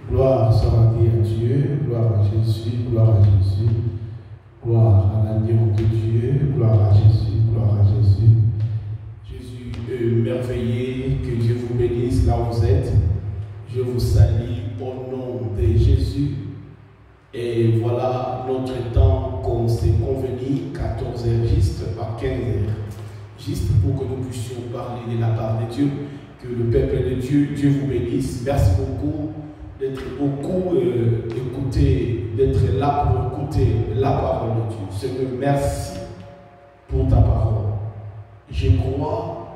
Gloire soit rendue à Dieu, gloire à Jésus, gloire à Jésus, gloire à l'agneau de Dieu, gloire à Jésus, gloire à Jésus. Jésus merveilleux, que Dieu vous bénisse là où vous êtes. Je vous salue au nom de Jésus. Et voilà notre temps qu'on s'est convenu, 14h juste à 15h. Juste pour que nous puissions parler de la part de Dieu. Que le peuple de Dieu, Dieu vous bénisse. Merci beaucoup d'être beaucoup écouté, d'être là pour écouter la parole de Dieu. Seigneur, merci pour ta parole. Je crois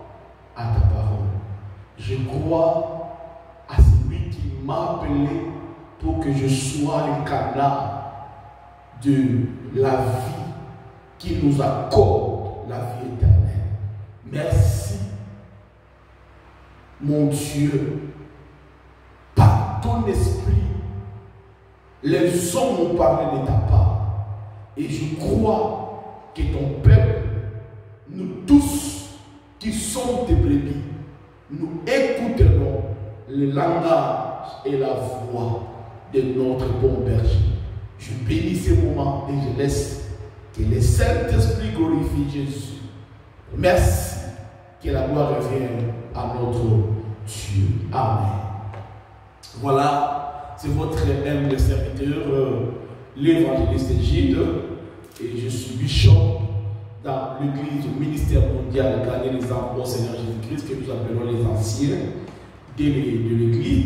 à ta parole. Je crois à celui qui m'a appelé pour que je sois un canal de la vie qui nous accorde la vie éternelle. Merci, mon Dieu, par ton esprit, les hommes ont parlé de ta part. Et je crois que ton peuple, nous tous qui sommes tes brebis, nous écouterons le langage et la voix de notre bon berger. Je bénis ces moments et je laisse que le Saint-Esprit glorifie Jésus. Merci, que la gloire revienne à notre Dieu. Amen. Voilà, c'est votre humble serviteur, l'évangéliste Gide, et je suis bishop dans l'église au ministère mondial Gagner les âmes au Seigneur Jésus-Christ, que nous appelons les anciens de l'église,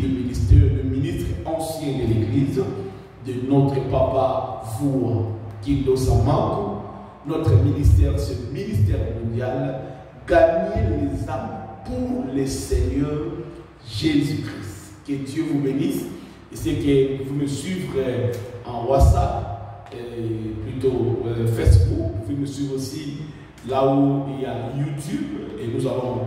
le ministre ancien de l'église, de notre papa Voua Kindo Samako. Notre ministère, ce ministère mondial, gagner les âmes pour le Seigneur Jésus-Christ. Que Dieu vous bénisse. Et c'est que vous me suivez en WhatsApp, plutôt Facebook. Vous pouvez me suivre aussi là où il y a YouTube. Et nous allons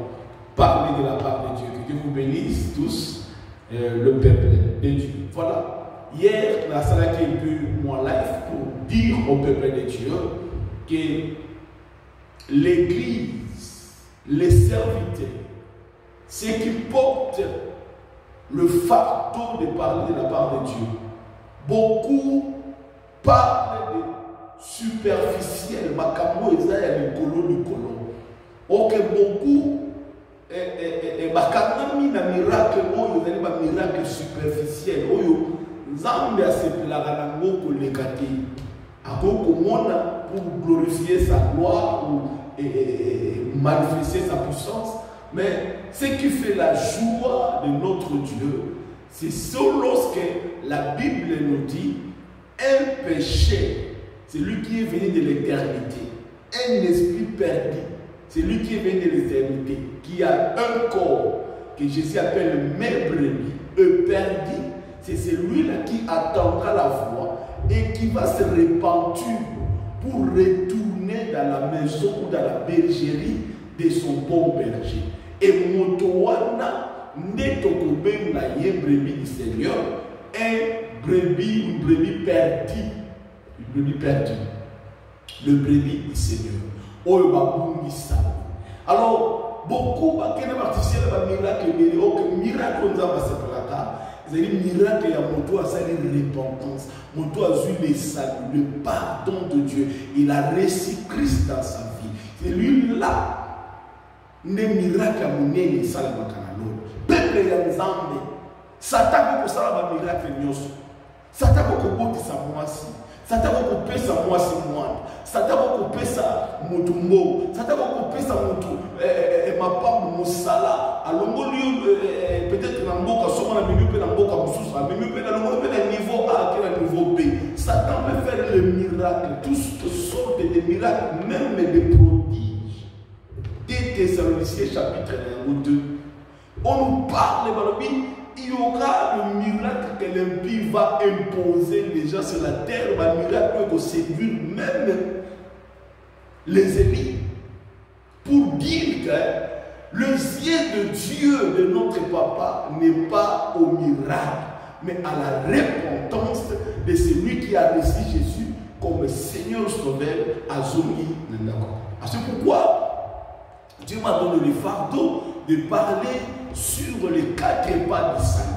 parler de la part de Dieu. Que Dieu vous bénisse tous, le peuple de Dieu. Voilà. Hier, la salle qui a eu mon live pour dire au peuple de Dieu que l'église, les serviteurs, ceux qui portent le fardeau de parler de la part de Dieu, beaucoup parlent de superficiel, makamo eza ya likolo likolo. Ok, beaucoup bakanami na miracle oyo ezali ba miracle superficiel oyo Nzambe asepelaka nango koleka te. Akokomona pour glorifier sa gloire ou manifester sa puissance. Mais ce qui fait la joie de notre Dieu, c'est lorsque la Bible nous dit un péché, c'est lui qui est venu de l'éternité, un esprit perdu, c'est lui qui est venu de l'éternité, qui a un corps que Jésus appelle mes brebis, perdu, c'est celui-là qui attendra la voix et qui va se répandre pour retourner dans la maison ou dans la bergerie de son bon berger. Et Motowana, Netokoben la brebis du Seigneur, une brebis perdue. Une brebis perdue. Le brebis du Seigneur. Alors, beaucoup de participent à miracle, c'est un miracle, il y a mon toit, c'est une repentance. Mon toit a eu le salut, le pardon de Dieu. Il a reçu Christ dans sa vie. C'est lui-là. Ne miracle à mon nez, ça la macanalo. Peuple ya Nzambe. Satan ko sala ba miracle nyoso. Satan ko kobotisa mwasi. Satan ko kopesa mwasi mwana. Satan ko kopesa mutu mbo. Satan ko kopesa mutu mapamu musala. Alongo liyo peut-être na mboka soma na mimi pe na mboka mususu. Mimi pe na longo pe na niveau A que na niveau B. Satan peut faire le miracle, toutes sortes de miracles, même des prodiges. Thessaloniciens chapitre 1 ou 2. On nous parle, il y aura le miracle que l'impie va imposer les gens sur la terre, le miracle que séduire même les ennemis. Pour dire que le ciel de Dieu, de notre papa, n'est pas au miracle, mais à la repentance de celui qui a reçu Jésus comme Seigneur Sauveur à Zomi. C'est pourquoi Dieu m'a donné le fardeau de parler sur les 4 pas du salut.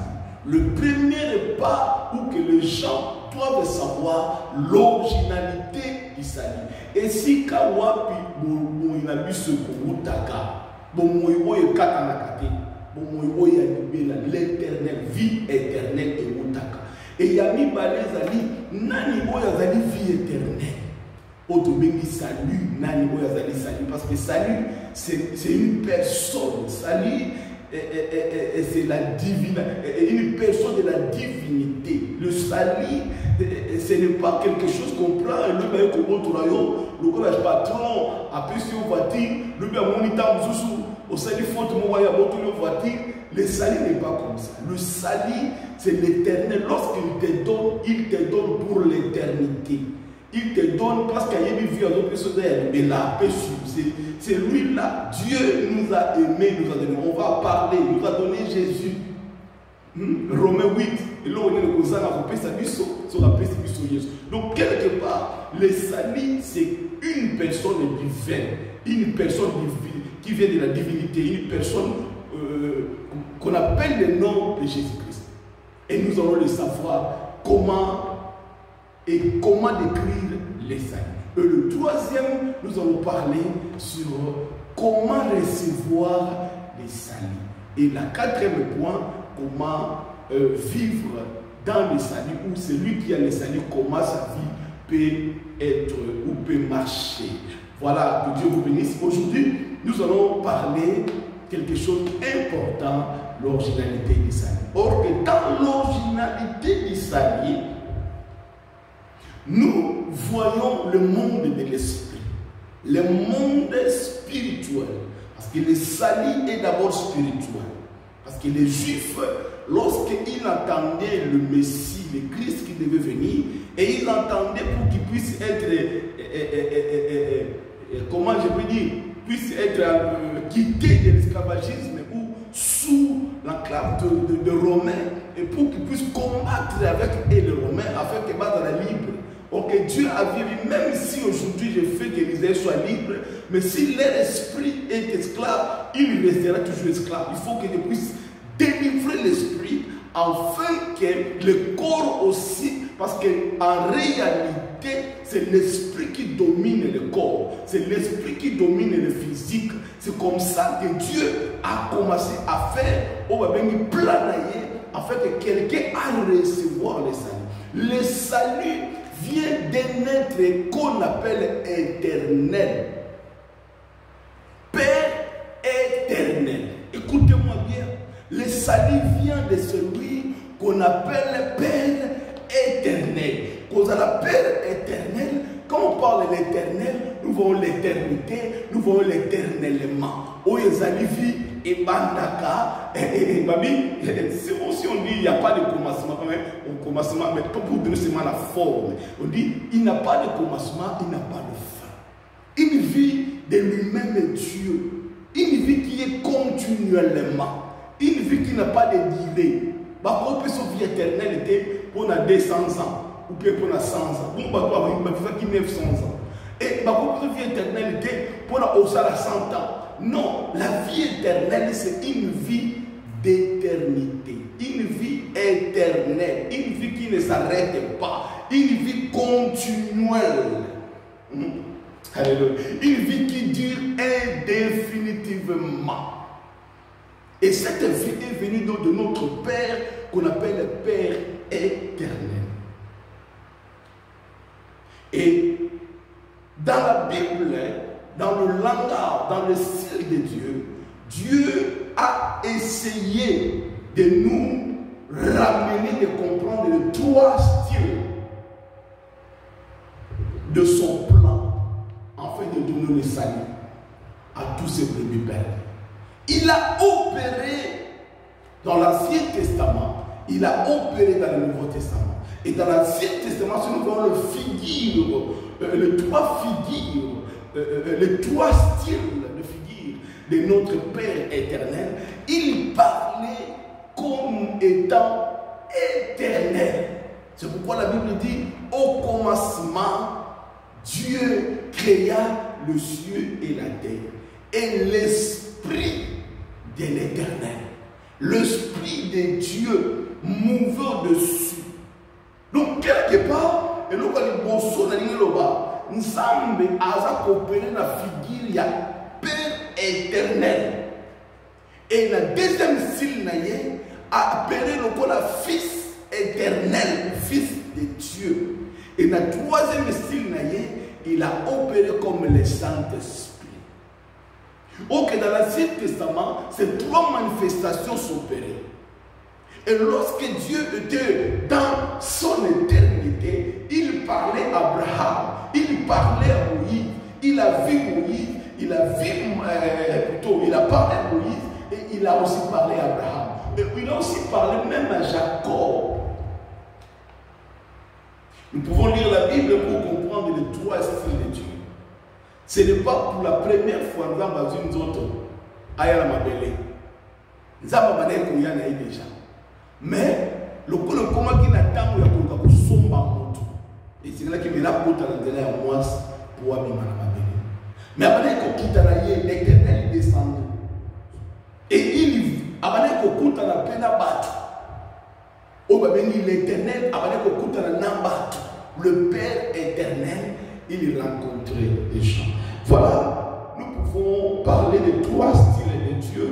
Le premier part où que les gens doivent savoir l'originalité du salut. Et si Kawapi Boinabi se Koutaka, Bomoyo Katanakate, Bomoyo l'éternel, vie éternelle et Moutaka. Et Yami Balezali, Nani Boyazali, vie éternelle. Autobengi salut, Nani Boyazali, salut. Parce que salut, c'est une personne. Salut, c'est la divine, une personne de la divinité. Le salut, ce n'est pas quelque chose qu'on prend et le bail comme autre royaume, le collège patron, après si on voiture, le bail moniteur au salut faute mon voyage le voiture. Le salut n'est pas comme ça. Le salut, c'est l'éternel. Lorsqu'il te donne pour l'éternité. Il te donne parce qu'il y a une vie à d'autres personnes, mais la paix, c'est lui-là. Dieu nous a aimés, nous a donné. On va parler, il nous a donné Jésus. Romains 8. Et là, on est le cousin à couper sa vie sur la paix, c'est Jésus. Donc, quelque part, le salut, c'est une personne divine. Une personne divine qui vient de la divinité. Une personne qu'on appelle le nom de Jésus-Christ. Et nous allons le savoir comment décrire les saluts. Et le troisième, nous allons parler sur comment recevoir les saluts. Et le quatrième point, comment vivre dans les saluts, où celui qui a les saluts, comment sa vie peut être ou peut marcher. Voilà, que Dieu vous bénisse. Aujourd'hui, nous allons parler quelque chose d'important, l'originalité du salut. Or, que dans l'originalité du salut, nous voyons le monde de l'esprit, le monde spirituel. Parce que le salut est d'abord spirituel. Parce que les Juifs, lorsqu'ils entendaient le Messie, le Christ qui devait venir, et ils entendaient pour qu'il puisse être, comment je peux dire, puisse être quitté de l'esclavagisme ou sous l'enclave de Romains, et pour qu'ils puissent combattre avec eux les Romains afin qu'ils battent la libre. Ok, Dieu a vu, même si aujourd'hui je fais que l'Israël soit libre, mais si leur esprit est esclave, il restera toujours esclave. Il faut que je puisse délivrer l'esprit afin que le corps aussi, parce qu'en réalité, c'est l'esprit qui domine le corps, c'est l'esprit qui domine le physique. C'est comme ça que Dieu a commencé à faire, on va venir planailler afin que quelqu'un aille recevoir le salut. Le salut vient d'un être qu'on appelle éternel. Père éternel. Écoutez-moi bien. Le salut vient de celui qu'on appelle Père éternel. Quand on a Père éternel, quand on parle de l'éternel, nous voyons l'éternité, nous voyons l'éternellement. Oyezalivi et Bandaka, et Babi, si on dit il n'y a pas de commencement, au commencement, mais pas pour donner seulement la forme. On dit il n'y a pas de commencement, il n'y a pas de fin. Une vie de lui-même Dieu, une vie qui est continuellement, une vie qui n'a pas de durée. Par contre, son vie éternelle était pour 200 ans, ou bien pour 100 ans. Bon, bah, qui 900 ans. Et par contre, son vie éternelle était pour 100 ans. Non, la vie éternelle, c'est une vie d'éternité, une vie éternelle, une vie qui ne s'arrête pas, une vie continuelle. Alléluia. Une vie qui dure indéfinitivement. Et cette vie est venue de notre Père, qu'on appelle le Père éternel. Et dans la Bible, dans le langage, dans le style de Dieu, Dieu a essayé de nous ramener, de comprendre les trois styles de son plan, afin de donner le salut à tous ses brebis pères. Il a opéré dans l'Ancien Testament, il a opéré dans le Nouveau Testament. Et dans l'Ancien Testament, si nous voyons les trois figures, les trois styles de figure de notre Père éternel, il parlait comme étant éternel. C'est pourquoi la Bible dit, au commencement, Dieu créa le ciel et la terre. Et l'esprit de l'éternel, l'esprit de Dieu mouvait au-dessus. liboso na lingi loba nzambe aza coopérer na figure ya Père éternel. Et la deuxième style na ye a appelé le Fils éternel, Fils de Dieu. Et la troisième style na ye, il a opéré comme le Saint-Esprit. Ok, dans l'Ancien Testament, ces trois manifestations s'opéraient. Et lorsque Dieu était dans son éternité, il parlait à Abraham, il parlait à Moïse, il a vu Moïse, il a parlé à Moïse, et il a aussi parlé à Abraham. Et il a aussi parlé même à Jacob. Nous pouvons lire la Bible pour comprendre les trois styles de Dieu. Ce n'est pas pour la première fois que nous avons une autre Ayala Mabele. Nous avons déjà. Mais le comment qui n'a pas de sombre. Et c'est là qu'il y a un mois pour Abimana Mabele. Mais après qu'on quitte l'Éternel descend. Et il après qu'on quitte la peine à battre. L'Éternel, après qu'on quitte la Nambat. Le Père éternel, il rencontrait les gens. Voilà, nous pouvons parler de trois styles de Dieu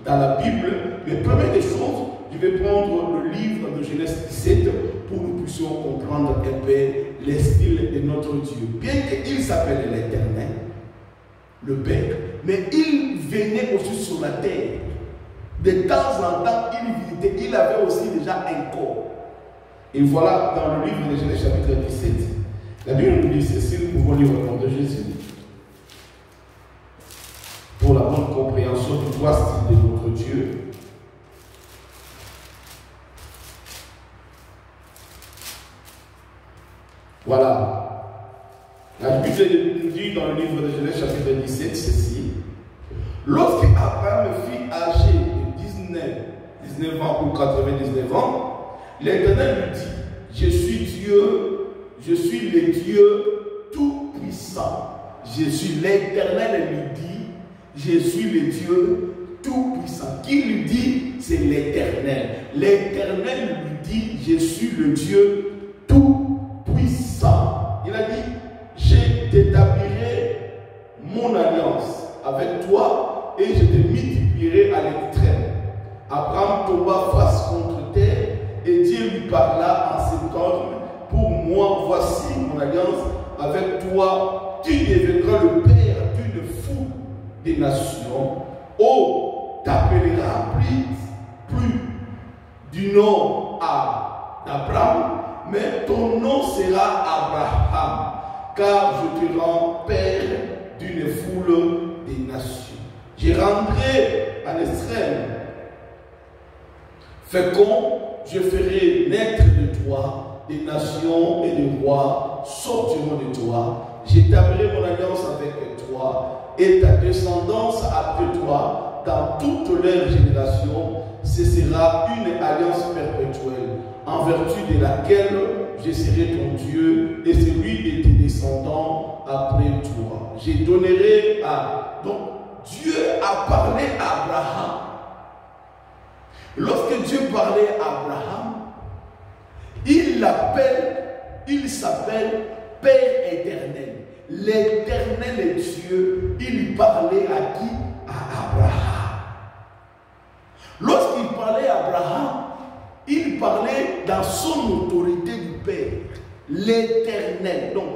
dans la Bible. Mais première des choses, je vais prendre le livre de Genèse 17 pour que nous puissions comprendre un peu les styles de notre Dieu. Bien qu'il s'appelle l'Éternel, le Père, mais il venait aussi sur la terre. De temps en temps, il visitait, il avait aussi déjà un corps. Et voilà dans le livre de Genèse chapitre 17. La Bible nous dit ceci, nous pouvons lire au nom de Jésus. Pour la bonne compréhension du trois styles de notre Dieu. Voilà. La Bible nous dit dans le livre de Genèse chapitre 17 ceci. Lorsque Abraham fut âgé de 19 ans ou 99 ans, l'Éternel lui dit, je suis Dieu, je suis le Dieu tout-puissant. Je suis l'Éternel, lui dit, je suis le Dieu tout-puissant. Qui lui dit, c'est l'Éternel. L'Éternel lui dit, je suis le Dieu tout-puissant. Il a dit, je t'établirai mon alliance avec toi et je te multiplierai à l'extrême. Abraham tomba face contre terre. Et Dieu lui parla en ces termes, pour moi, voici mon alliance avec toi, tu deviendras le père d'une foule des nations. Oh, t'appelleras plus du nom d'Abraham, mais ton nom sera Abraham, car je te rends père d'une foule des nations. Je rendrai à l'extrême fécond. Je ferai naître de toi des nations et des rois sortiront de toi. J'établirai mon alliance avec toi et ta descendance après toi dans toutes leurs générations. Ce sera une alliance perpétuelle en vertu de laquelle je serai ton Dieu et celui de tes descendants après toi. Je donnerai à... Donc Dieu a parlé à Abraham. Lorsque Dieu parlait à Abraham, il s'appelle Père éternel. L'éternel est Dieu. Il parlait à qui? À Abraham. Lorsqu'il parlait à Abraham, il parlait dans son autorité du Père. L'éternel. Donc,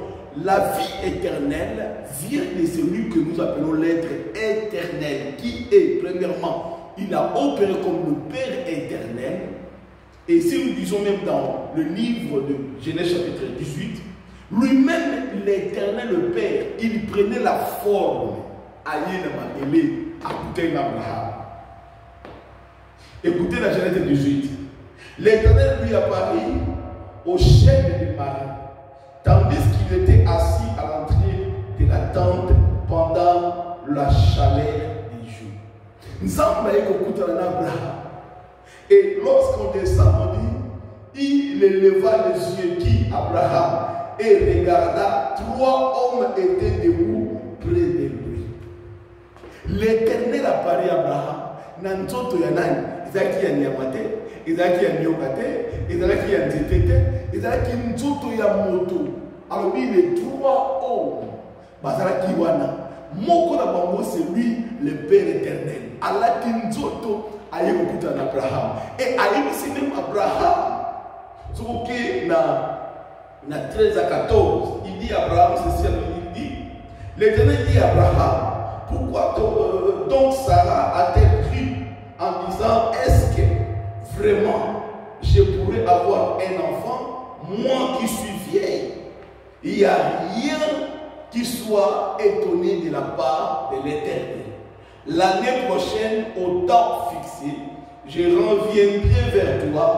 la vie éternelle vient de celui que nous appelons l'être éternel, qui est, premièrement, il a opéré comme le Père éternel. Et si nous disons même dans le livre de Genèse chapitre 18, lui-même, l'éternel, le Père, il prenait la forme à Abraham. Écoutez la Genèse 18. L'éternel lui apparut au chef de Marie, tandis qu'il était assis à l'entrée de la tente pendant la chaleur. Et lorsqu'on descend, on dit, il éleva les yeux qui, Abraham, et regarda, 3 hommes étaient debout près de lui. L'Éternel apparaît à Abraham. Nanzoto yanani, izaki ya nyamate, izaki ya nyokate, izaki ya nzetete, izaki nzoto ya moto. Alors les 3 hommes, Bazara Kiwana, Moko na bango c'est lui le Père éternel. Allah Kinzoto aye okuta na Abraham. Et aye c'est même Abraham. Ce qui na 13 à 14, il dit Abraham, c'est ça, il dit, l'Éternel dit à Abraham, pourquoi donc Sarah a-t-elle cru en disant, est-ce que vraiment je pourrais avoir un enfant, moi qui suis vieille? Il n'y a rien qui soit étonné de la part de l'Éternel. L'année prochaine, au temps fixé, je reviendrai vers toi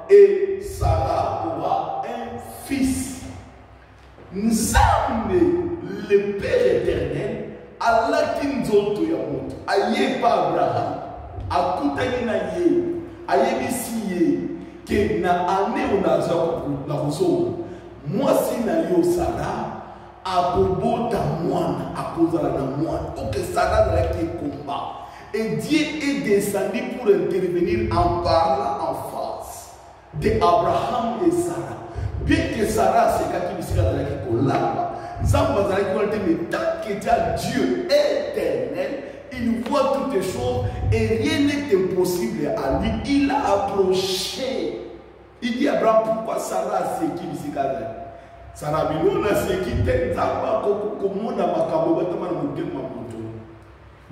et Sarah aura un fils. Nzambe, le Père éternel, Allah Kinzoto Yamoto, aye pa Abraham, akutani na ye, aye bisiye, ke na ane onaza na kuso, mwasi na yo Sarah, akobota mwana, akozala na mwana, ok Sarah na ki combat. Et Dieu est descendu pour intervenir en parlant en face d'Abraham et Sarah. Bien que Sarah, c'est quand il s'est collant, mais tant que Dieu éternel, il voit toutes les choses et rien n'est impossible à lui. Il a approché. Il dit à Abraham, pourquoi Sarah c'est qui s'est collant? Sarah, c'est qui t'aime,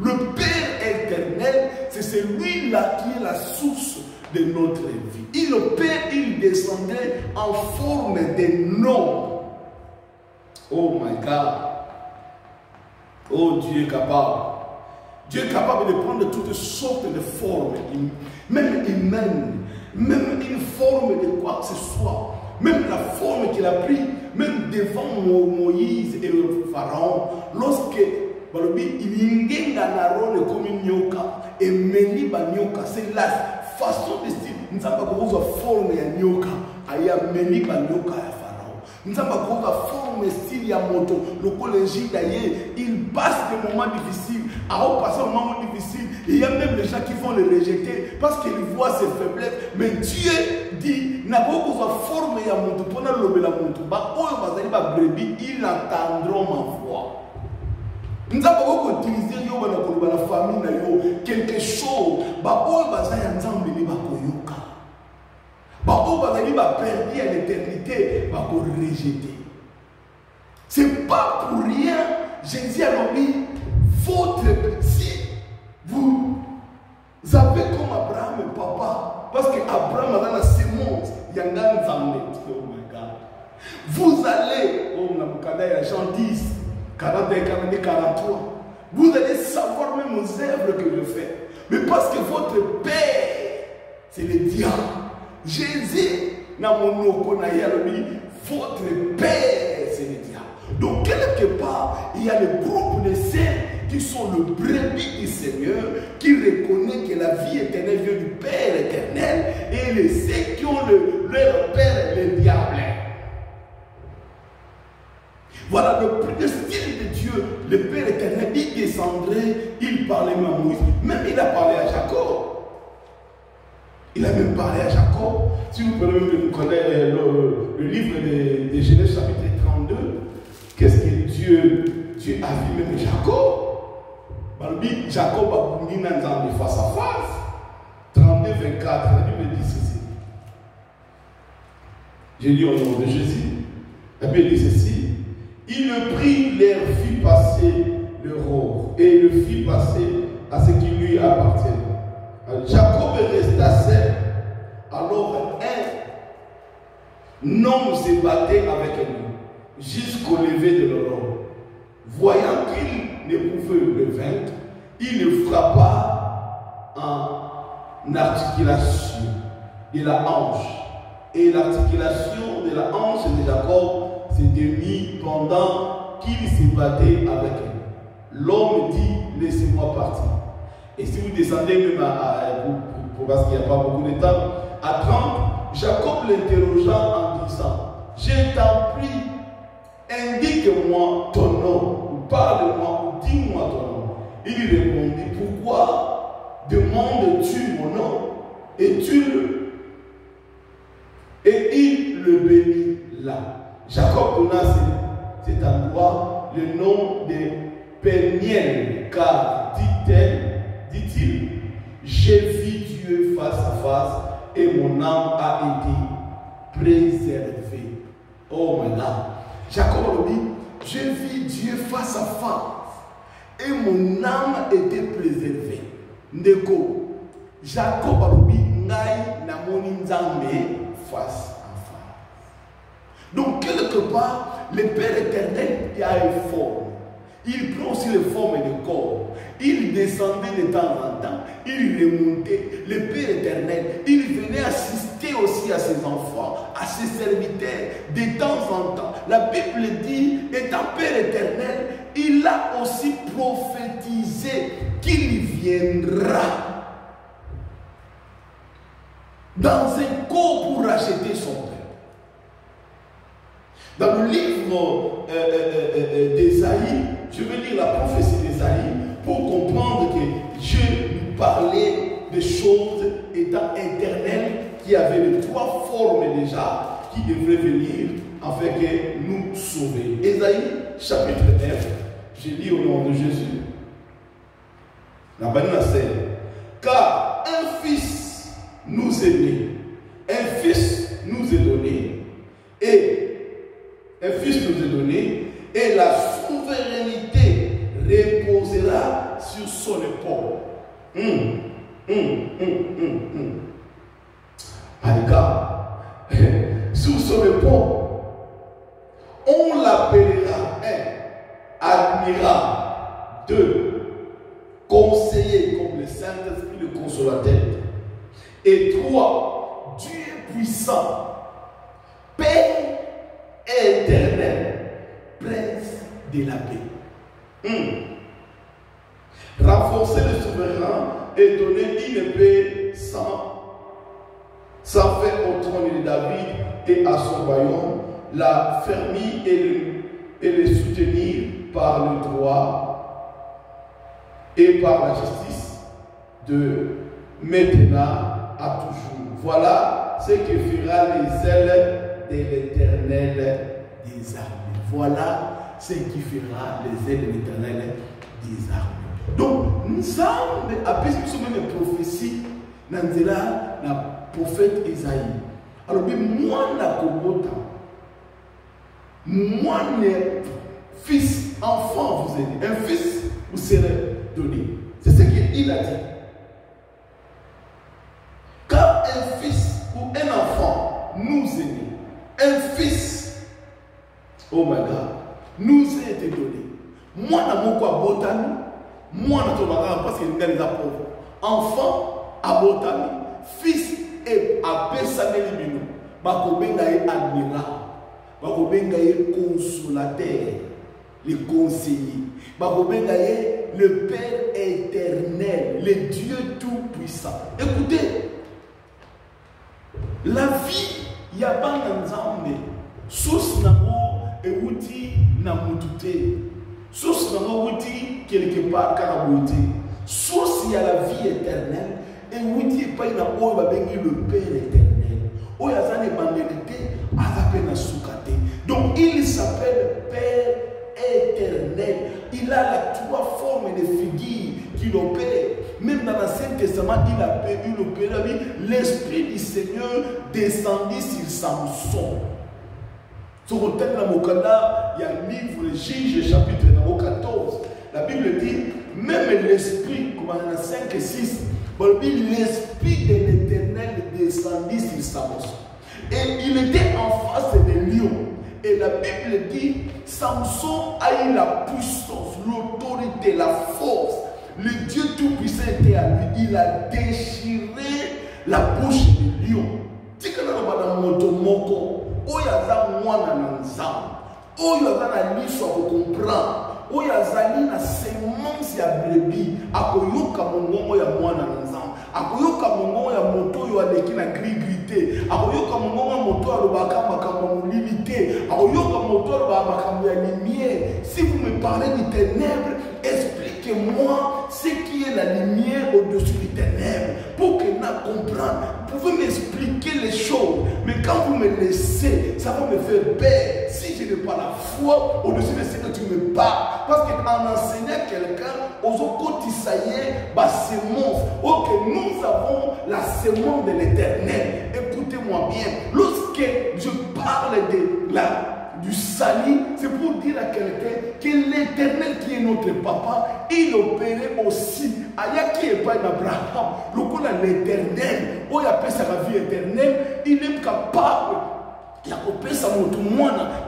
le Père éternel, c'est celui-là qui est la source de notre vie. Et le Père, il descendait en forme de nom. Oh my God. Oh, Dieu est capable. Dieu est capable de prendre toutes sortes de formes, même humaines, même une forme de quoi que ce soit. Même la forme qu'il a pris, même devant Moïse et le Pharaon, lorsque il y a un comme nyoka et meni ba nyoka, c'est la façon de style. Nous avons une forme de nyoka, il y a meni ba nyoka ya Pharaon. Nous avons une forme de style ya moto. Le collège d'ailleurs, il passe des moments difficiles. À passer un moment difficile, il y a même des gens qui vont le rejeter parce qu'ils voient ses faiblesses. Mais Dieu dit, n'a pas une forme ya moto pour na lobe la moto. Ba oyo bazali ba brebis, ils entendront ma voix. Nous avons utilisé la famille quelque chose. Perdu à l'éternité, rejeter. Ce n'est pas pour rien. Jésus a dit, votre si vous avez comme Abraham et papa, parce qu'Abraham a dans la sémence, il y a un Zambé. Oh my God. Vous allez, oh Namukada, Jean 10. 40 et 43. Vous allez savoir même aux œuvres que je fais. Mais parce que votre Père, c'est le diable. Jésus, votre Père, c'est le diable. Donc, quelque part, il y a le groupe de ceux qui sont le brebis du Seigneur, qui reconnaissent que la vie éternelle vient du Père éternel, et ceux qui ont leur Père, le diable. Voilà le style de Dieu, le Père éternel, il descendrait, il parlait même à Moïse. Même il a parlé à Jacob. Il a même parlé à Jacob. Si vous pouvez même connaître le livre de Genèse chapitre 32, qu'est-ce que Dieu a vu même Jacob? Jacob a mis dans face à face. 32, 24, la Bible dit ceci. J'ai lu au nom de Jésus. La Bible dit ceci. Il le prit, leur fit passer le roi et le fit passer à ce qui lui appartient. Jacob resta seul. Alors un homme se battait avec lui jusqu'au lever de l'aurore. Voyant qu'il ne pouvait le vaincre, il le frappa en articulation de la hanche. Et l'articulation de la hanche de Jacob s'est mis pendant qu'il se battait avec elle. L'homme dit, laissez-moi partir. Et si vous descendez même parce qu'il n'y a pas beaucoup de temps, à 30, Jacob l'interrogea en disant, je t'en prie, indique-moi ton nom, ou parle-moi, ou dis-moi ton nom. Il lui répondit, pourquoi demandes-tu mon nom? Et il le bénit là. Jacob donna cet endroit le nom de Péniel, car dit-il, j'ai vu Dieu face à face et mon âme a été préservée. Oh my God. Jacob dit, j'ai vu Dieu face à face et mon âme a été préservée. Ndeko, Jacob a dit, ngai na moni nzambe face à face. Donc quelque part, le Père éternel il a une forme. Il prend aussi les formes de corps. Il descendait de temps en temps. Il remontait. Le Père éternel, il venait assister aussi à ses enfants, à ses serviteurs, de temps en temps. La Bible dit, étant Père éternel, il a aussi prophétisé qu'il viendra dans un corps pour racheter son peuple. Dans le livre d'Ésaïe, je vais lire la prophétie d'Ésaïe pour comprendre que Dieu nous parlait des choses étant éternelles qui avaient les trois formes déjà qui devraient venir afin que nous sauver. Ésaïe chapitre 9, je lis au nom de Jésus. La bonne scène. Car un fils nous est né, un fils nous est donné, et un fils nous est donné, et la souveraineté reposera sur son épaule. Sur son épaule, on l'appellera admirable, 2, conseiller comme le Saint-Esprit, le consolateur, et 3, Dieu puissant, Père éternel, prince de la paix. Renforcer le souverain et donner une épée sans faire au trône de David et à son royaume, la fermer et le soutenir par le droit et par la justice de maintenant à toujours. Voilà ce que fera les ailes de l'Éternel des armées. Voilà ce qui fera les ailes de l'Éternel des armées. Donc, nous avons une prophétie dans le prophète Isaïe. Alors, moi, fils, enfant, vous êtes un fils vous serez donné. C'est ce qu'il a dit. Car un fils ou un enfant nous est né, un fils, oh my God, nous a été donné. Moi, dans mon quoi, botani, moi, dans ton bagage, parce qu'il y a des pauvres. Enfant, à botani, fils, et à Pessamé Libino, Bakobenga est admirable, Bakobenga est consolateur, le conseiller, Bakobenga est le Père éternel, le Dieu tout-puissant. Écoutez, la vie, il y a pas d'ensemble, source namo et outil namutute, source namo outil quelque part carabouti, source il y a la vie éternelle. Et vous dites pas le Père éternel. Oh, il y a des banalités, donc il s'appelle Père éternel. Il a la trois formes de figures qu'il opère. Même dans l'Ancien Testament, il a opéré l'Esprit du Seigneur descendit sur Samson. Sur le thème de Mokanda, il y a un livre, le Juge, chapitre 14. La Bible dit, même l'Esprit, comme dans 5 et 6, l'Esprit de l'Éternel descendit sur Samson. Et il était en face des lions. Et la Bible dit, Samson a eu la puissance, l'autorité, la force. Le Dieu Tout-Puissant était à lui. Il a déchiré la bouche des lions. C'est que nous avons un moko. Oyaza mwana nanzam. Oyaza na liso pour comprendre. Oyazali na semence ya brebis. Akoyoka mongongo ya mwana nanzam. Akoyoka mongongo ya moto yo aleki na gris-grité. Akoyoka mongongo ya moto alobaka makambo limité. Akoyoka moto alobaka makambo ya lumière. Si vous me parlez du ténèbre, expliquez-moi ce qui est la lumière au-dessus du ténèbre. Pour que nous comprenions. Vous pouvez m'expliquer les choses. Mais quand vous me laissez, ça va me faire peur. Si n'ai pas la foi au-dessus de ce que tu me parles. Parce qu'en enseignant quelqu'un, aux autres ma sémence. Ok, nous avons la sémence de l'éternel. Écoutez-moi bien. Lorsque je parle du salut, c'est pour dire à quelqu'un que l'éternel qui est notre papa, il opérait aussi. Aya qui est pas d'Abraham. Le coup de l'éternel, où il appelle sa vie éternelle, il est capable. Il a coupé sa moto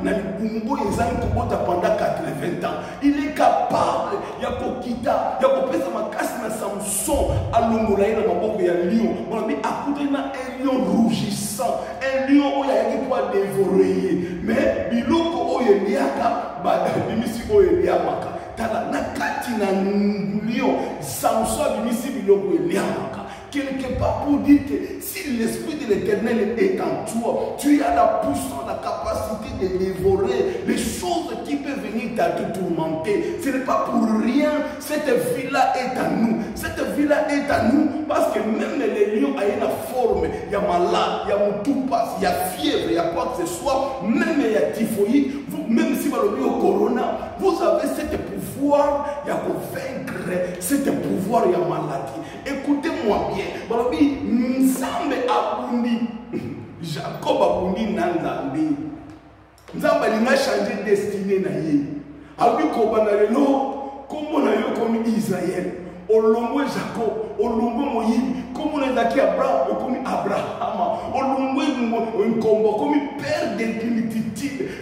na libungo ezali kobota pendant 80 ans. Il est capable ya kokita ya kopesa makasi na Samson alongola na maboko ya lion. On a akute na un lion rougissant, un lion oyo ayaki po dévorer. Mais biloko oyo eliaka ba bimisi oyo eliamaka. Tala na kati na lion Samson bimisi biloko eliamaka. Quelque part pour dire que si l'esprit de l'éternel est en toi, tu as la puissance, la capacité de dévorer les choses qui peuvent venir te tourmenter. Ce n'est pas pour rien, cette vie-là est à nous. Cette vie-là est à nous parce que même les lions ont une forme. Il y a malade, il y a tout passe, il y a fièvre, il y a quoi que ce soit, même il y a typhoïde, même si vous avez au corona, vous avez ce pouvoir, il y a pour vaincre ce pouvoir, il y a maladie. Écoutez-moi bien. Balobi Nzambe abundi Jacob abundi Nzambe. Nzambe il a changé destinée na ye. Abi kobana lelo comme na yo comme Israël. Olongo Jacob, olongo Moïse, comme on a dit Abraham, comme Abraham, olongo Nkombo comme père d'intimité.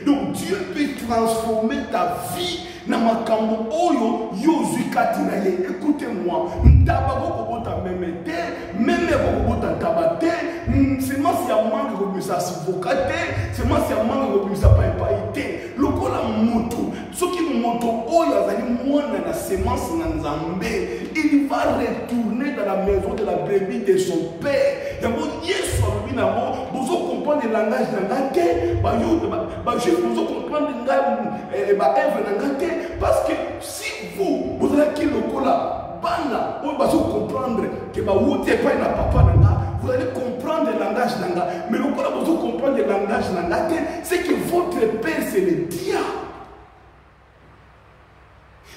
Donc Dieu peut transformer ta vie. Namakambo oyo yozikati na ye. Écoutez-moi, ntaba bokobota memete, meme bokobota tabate, seulement si amanga kobisa sivokate, seulement si amanga kobisa paipaite. Lokola moto, soki moto oyo azali mwana na semence na Nzambe, il va retourner dans la maison de la brebis de son père. Yabo Yesu alubi nango, bozo comprendre le langage na ngate, ba yo ba je bozo comprendre ngate, ba Ève na ngate. Parce que si vous allez le cola, bana, vous allez comprendre que vous n'êtes pas un papa, vous allez comprendre le langage, mais le cola, vous allez comprendre le langage, c'est que votre père, c'est le diable.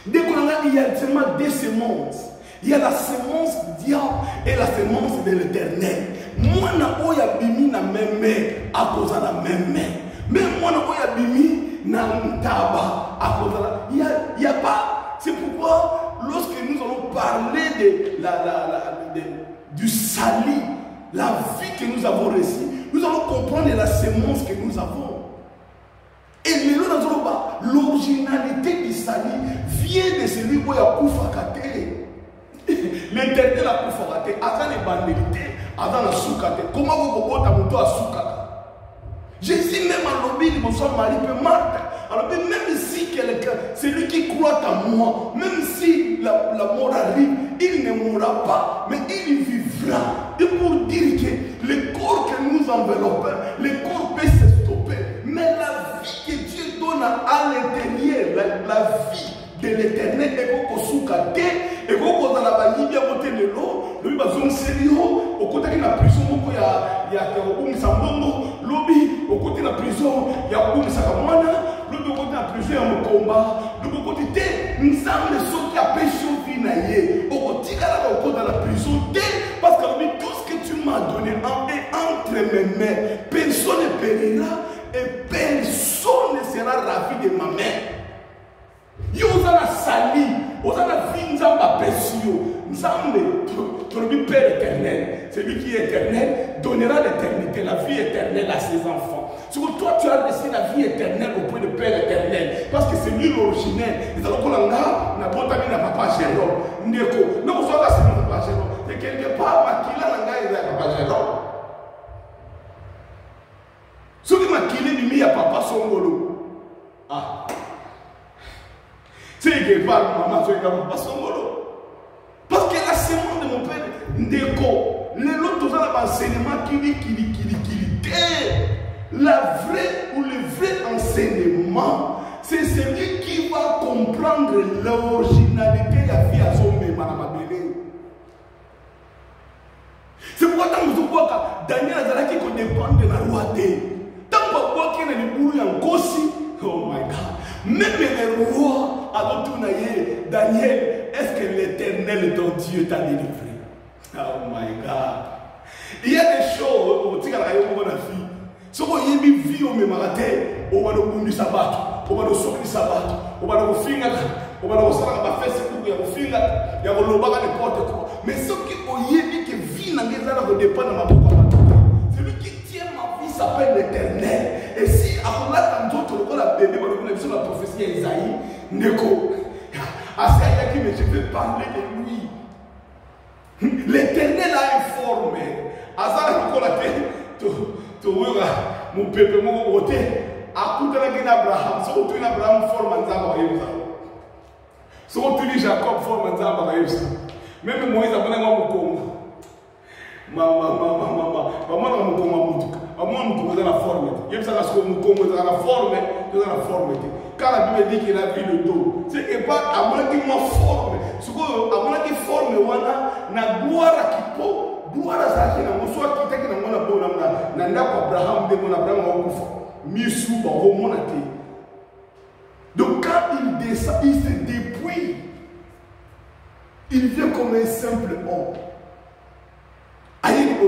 Dès qu'on a, il y a seulement deux semences. Il y a la semence du diable et la semence de l'éternel. Moi, je suis bimi na même à cause de la même. Mais moi, je suis bimi na ntaba à cause de la. Il n'y a pas. C'est pourquoi, lorsque nous allons parler du salut, la vie que nous avons reçue, nous allons comprendre la semence que nous avons. Et l'originalité du salut vient de celui qui a Koufakate. L'éternel a Koufakate. Avant les bandelités, avant la soukate. Comment vous pouvez monter à soukate? Jésus même à l'obéi, il me Marie peut Marthe. Alors même si quelqu'un, celui qui croit en moi, même si la mort arrive, il ne mourra pas, mais il vivra. Et pour dire que le corps que nous enveloppons, le corps peut se stopper, mais la vie que Dieu donne à l'intérieur, la vie de l'éternel, et qu'on soukate, et qu'on dans la Bible, côté de l'eau, le bazon sérieux, au côté de la prison, il y a un sambongo, lobby, au côté de la prison, il y a un sakamana, l'autre côté de la prison, il y a un combat, l'autre côté de nous sommes ceux qui a péché au finaillé, au côté de la prison, parce que tout ce que tu m'as donné entre mes mains, personne ne périra et personne ne sera ravi de ma main. Yo osana sali, osana vie nzambe apesio, nzambe, ton Père éternel, celui qui est éternel, donnera l'éternité, la vie éternelle à ses enfants. Si toi tu as laissé la vie éternelle auprès du Père éternel, parce que c'est lui l'originel. Et alors qu'on a n'a pas mis na papa Jérôme, ndeko, non soit là c'est mon papa Jérôme, mais quelque part makila nanga il a papa Jérôme. Ce qui m'a kilé lui à papa Songolo. Ah. C'est que par maman, c'est comme pas son molo. Parce que la semence de mon père, Ndeko, les autres ont l'enseignement qui dit. La vraie ou le vrai enseignement, c'est celui qui va comprendre l'originalité de la vie à son même Madame. C'est pourquoi dans le Daniel Azalaki qu'on dépend de la royauté. Tant qu'on voit qu'il y a des boulots en Kossi, oh Même les rois, avant tout, Daniel, est-ce que l'Éternel, ton Dieu, t'a délivré? Oh my God. Il y a des choses, on dit que la fille, si on y a une vie, on me marate, on va le bout du sabbat, on va le sortir du sabbat, on va le finir, on va le faire Facebook, on va le finir, on va le faire n'importe quoi. Mais ce qui est que vie n'a pas dépend de ma boca. Celui qui tient ma vie s'appelle l'Éternel. Et si on a tant d'autres, on a bébé, on a vu la prophétie d'Isaïe, Neko, à qui je vais parler de lui. L'Éternel a informé. Azar ko la te to wura mon peuple mon côté a tout la gina Abraham so tu Abraham forme nzamba yebza so tu Jacob forme nzamba yebza même Moïse abona ngwa mukongo mama mukongo mutuka mama mukongo na forme yebza ka so mukongo na forme car la Bible dit qu'il a vu le dos c'est que pas amona ki mo forme siko amona ki forme wana na gloire qui po gloire à ça qui n'a pas soit qui t'a qui n'a pas bon na ndako Abraham de mon Abraham au kufa misu ba ho monate. Donc quand il descend il se dépouille, il vient comme un simple homme. Aïe ko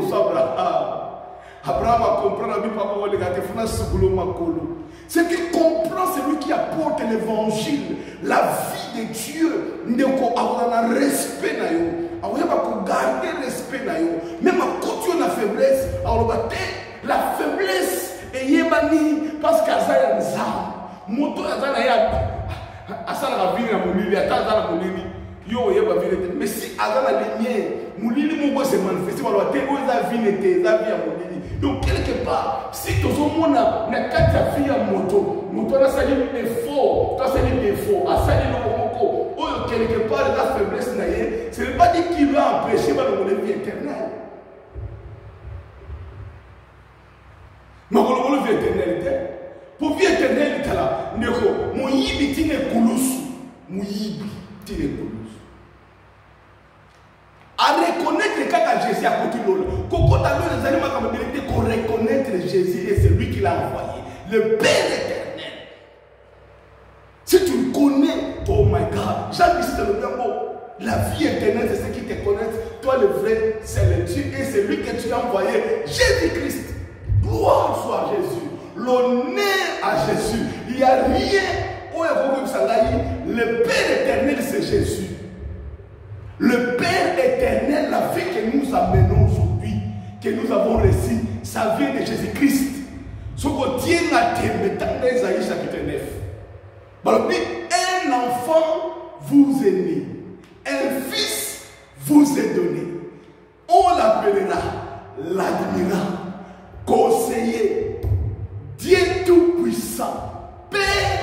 Abraham a compris la Bible par le gars funa sugulo makolo. C'est qu'il comprend celui qui apporte l'évangile, la vie de Dieu, ndeko avoir un respect na yo. Alors, il va garder respect. Même quand tu as la faiblesse, la faiblesse est yémani parce qu'elle a un zam. Moto azana ya asala ravine na mulili atazana mulili yo yeba vérité. Mais si azana lumière, mulili mo se manifester wala te o za vine te za via mulili. Donc quelque part, si tu as na kata via moto na sali effort, tu sali effort, asali no quelque part la faiblesse naïe, ce n'est pas dit qu'il va empêcher de vie éternelle. Mais on vie éternelle. Pour vie éternelle, mon yibi tine koulous, mon yibi tine koulous. À reconnaître le cas de Jésus à côté de l'autre. Quand les animaux comme vérité qu'on reconnaître Jésus et c'est lui qui l'a envoyé, le Père éternel. Si tu le connais, oh my God, Jean dit c'est le bien mot. La vie éternelle, c'est ce qui te connaît. Toi, le vrai, c'est le Dieu et c'est lui que tu as envoyé, Jésus-Christ. Gloire soit à Jésus. L'honneur à Jésus. Il n'y a rien. Le Père éternel, c'est Jésus. Le Père éternel, la vie que nous amenons aujourd'hui, que nous avons reçue, ça vient de Jésus-Christ. Ce que Dieu a dit dans Isaïe chapitre 9. Un enfant vous est né, un fils vous est donné. On l'appellera l'admirant, conseiller, Dieu tout-puissant, Père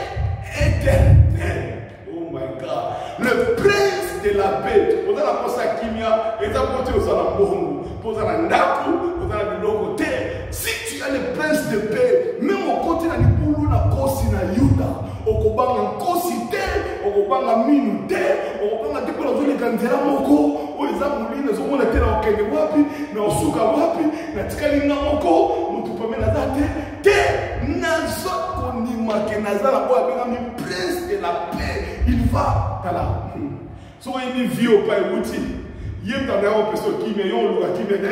éternel. Oh my God. Le prince de la paix. Vous avez la poste à Kimia, et vous avez la Salambongo, vous avez la Ndaku, vous avez le côté. Si tu as le prince de paix, même au côté de la Nipulu, na Kosi na Yuda, au Kobanga Kosi te, au Kobanga Minu te, au Kobanga Tipo na Zoli Kandela Moko, au Izamuli, na Zomona te na Okene wapi, na Osuka wapi, na Tikalinga Moko, Mutupame na Zate, te, Nazo Konimake Nazala, ou Abengami prince de la paix, il va, tala. So il dit vie au Père Wouti, il y a une personne qui me yon ou qui me dit,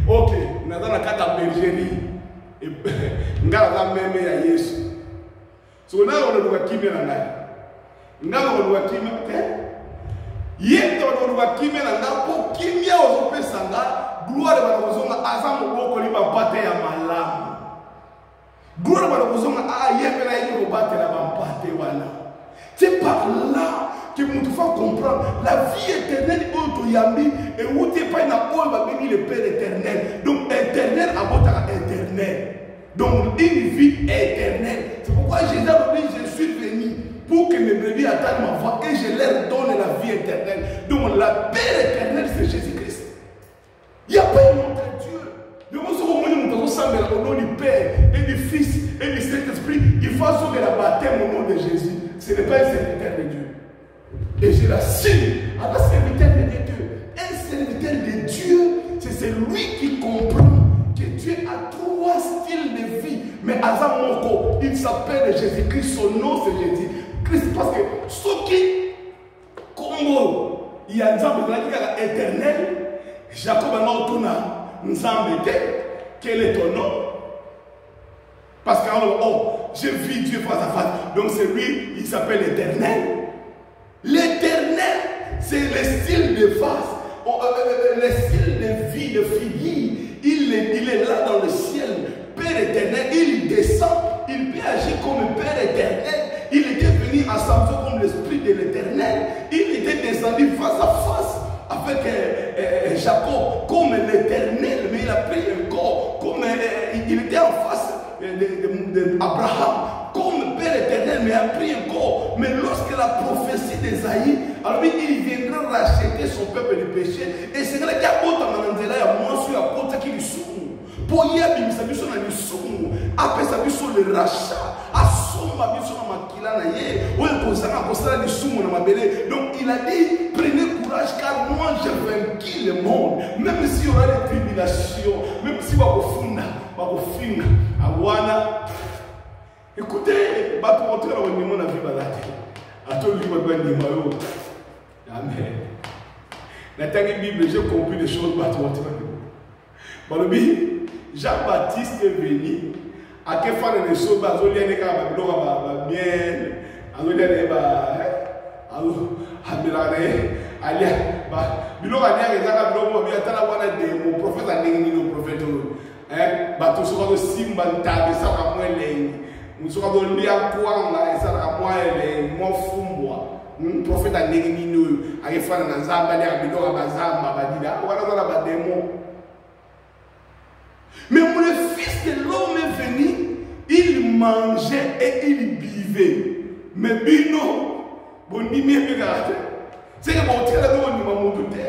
ok, nous avons la carte bergerie, et nous avons même à Yesu. So nous avons le qui me l'a, nous avons le qui me il y a un qui me l'a pour qui me a occupé ça, gloire à la raison à Azam au Boko liba bate ya malam. Gloire à la raison à Yemela y bate la bate wala. C'est par là que nous devons comprendre la vie éternelle et où tu n'es pas le Père éternel. Donc éternel à votre éternel. Donc une vie éternelle. C'est pourquoi Jésus a dit je suis venu pour que mes brebis attendent ma voix et je leur donne la vie éternelle. Donc la Père éternelle c'est Jésus-Christ. Il n'y a pas un autre Dieu. Nous avons au nom du Père et du Fils et du Saint-Esprit. Il faut sauver la baptême au nom de Jésus. Ce n'est pas un serviteur de Dieu. Et je l'assure à un serviteur de Dieu. Un serviteur de Dieu, c'est celui qui comprend que Dieu a trois styles de vie. Mais Azamoko, il s'appelle Jésus-Christ, son nom c'est Jésus-Christ. Parce que ce qui, Congo, il y a Nzambe éternel, Jacob a dit Nzambe, quel est ton nom? Parce que, j'ai vu Dieu face à face. Donc c'est lui, il s'appelle l'éternel. L'éternel, c'est le style de face, le style de vie, de figure. Il est là dans le ciel, Père éternel, il descend, il peut agir comme Père éternel. Il était venu à Samson comme l'esprit de l'éternel. Il était descendu face à face avec Jacob comme l'éternel, mais il a pris un corps, comme il était en face d'Abraham, comme Père éternel, mais il a pris un corps. Mais lorsque la prophétie d'Esaïe, alors il viendra racheter son peuple du péché, et c'est là qu'il y a autant de là, il y a moins sur la porte qui lui souffre. Pour y aller, ça lui sonne à lui après ça lui sonne le rachat, à son ma vie sur ma makila na ye, ou il pose ça lui souffre dans ma belé. Donc il a dit, prenez courage car moi j'ai vaincu le monde, même s'il y aura des tribulations, même si va au fond, awana. Écoutez, va pour rentrer dans le monde à vivre là. À tout le monde, amen. Dans la Bible, j'ai compris des choses, va pour rentrer dans le monde. Jean-Baptiste est venu à quel fois les choses bazoliens les gars bien azoliens alia bilo alia ezaka bilo bien tala wana de mon prophète a ndenge ni prophète bato soka simba ntabe saka mwele musoka do lia kwanga esaka mwele mofumbwa prophète a ndenge ni akefana na nzamba lia bilo bazamba badida wana wana bademo. Mais le Fils de l'homme est venu, il mangeait et il buvait. Mais Bino, bon, il n'y a pas de c'est que mon tiers de mon douté.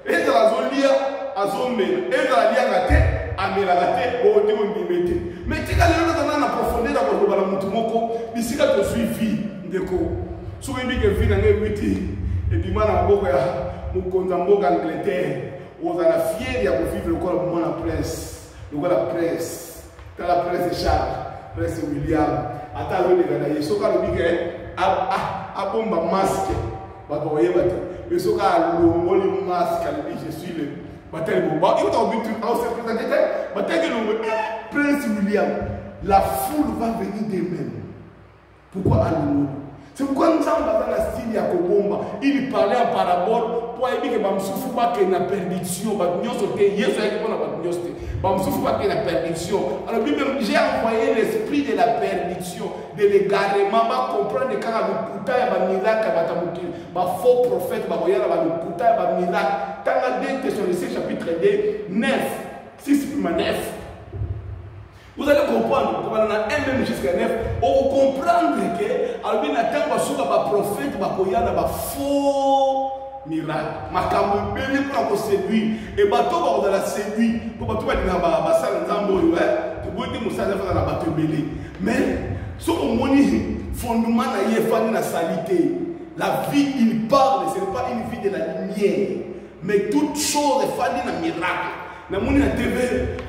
Et dans la zone lia, à zone mère, et dans la lia à terre, à mère à terre, bon, on dit mette. Mais tu as l'air dans la profondeur dans le Montumoko, ici là tu suis vie, déco. Souvent, il y a vie dans les 8 et puis, moi, dans mon condambo Angleterre, on a la fière, il y a vivre le corps de la presse. Donc la presse, dans la presse de Charles, presse William, attends le gars, il faut le dire à bomba masque, mais ce cas le masque, je suis le bataille bomba. Il faut dire tout en se présenter, bataille le prince William, la foule va venir d'eux-mêmes. Pourquoi allons-nous? C'est pourquoi nous sommes dans la style à Kobomba. Il parlait en parabole pour éviter que Bamsoufou pas qu'il y ait une perdition. Bamsoufou pas qu'il y ait une perdition. Alors, j'ai envoyé l'esprit de la perdition, de l'égarement. Va comprendre que quand on a un miracle, un faux prophète, un miracle. Quand on a 2 Thessaloniciens chapitre 2, 9, 6 9. Vous allez comprendre, on a un même jusqu'à 9, on va comprendre que Albin attend un prophète, un faux miracle. Ma caméra, il faut séduire. Et bateau va la séduire. Pour bateau va dire ma salle d'ambo, tu peux dire mon salle dans la bateau belé. Mais ce qu'on moni fondement na yefani na salité. La vie il parle, ce n'est pas une vie de la lumière, mais toute chose est faite dans miracle. Na moni na TV